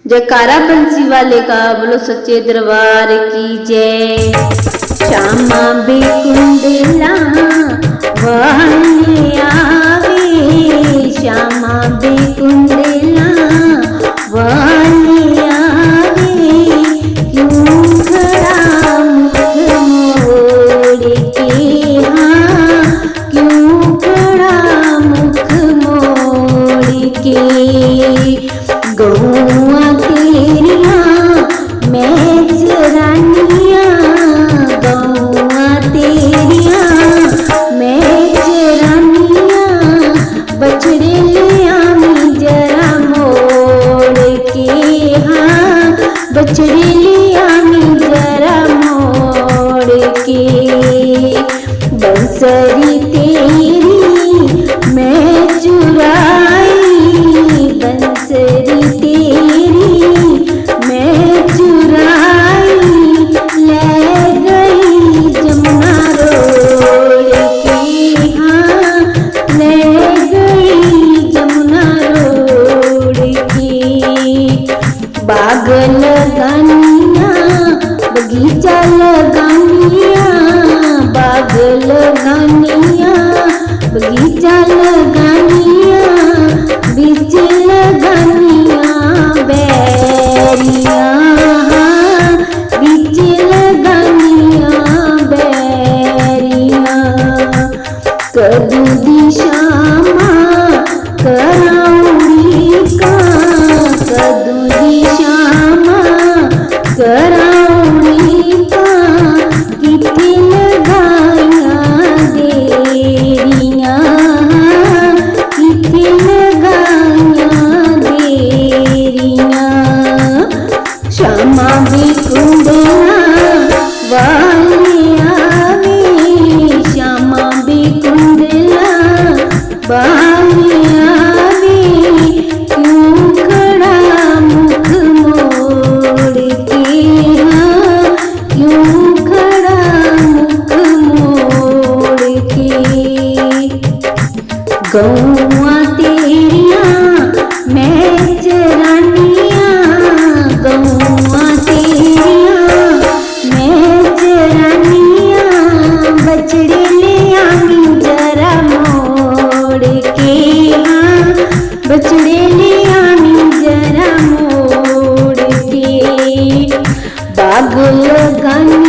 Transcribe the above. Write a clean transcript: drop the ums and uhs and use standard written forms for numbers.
जयकारा बंसी वाले का, बोलो सच्चे दरबार की जय। श्यामा बेकुंडला वाले आवे, श्यामा बेकुंडला वाले आवे, क्यों खड़ा मुख मोड़ के, हाँ क्यों खड़ा मुख मोड़ के। गौआ तेरियां मैं चरानियां, गौआ तेरियां मैं चरानियां, बछड़े ले आमी जरा मोड़ के, हाँ बछड़े ले आमी जरा मोड़ के। बंसरी तेरी मैं चुराई, बंसरी तेरी मैं चुराई, ले गई जमुना रोड़ के, हाँ ले गई जमुना रोड़ के। बाग लगानिया बगीचा लगानिया, बाग लगानिया बगीचा लगानिया, बीच लगानिया बैरिया, बीच लगानिया बैरिया। कदू दी श्यामा कराउड़ी का, कदू दी श्यामा कराउड़ी का, किथे लगाया देरिया, किथे लगाया देरिया। श्यामा बेकुंडला वाले आवे, श्यामा बेकुंडला वाले आवे, क्यों खड़ा मुख मोड़ के, हाँ क्यों खड़ा मुख मोड़ के। गौआ तेरियां मैं चरानियां, गौआ तेरियां मैं चरानियां, बछड़े ले आमी जरा मोड़ के, हाँ बछड़े ले आमी जरा मोड़ के। बाग लगानी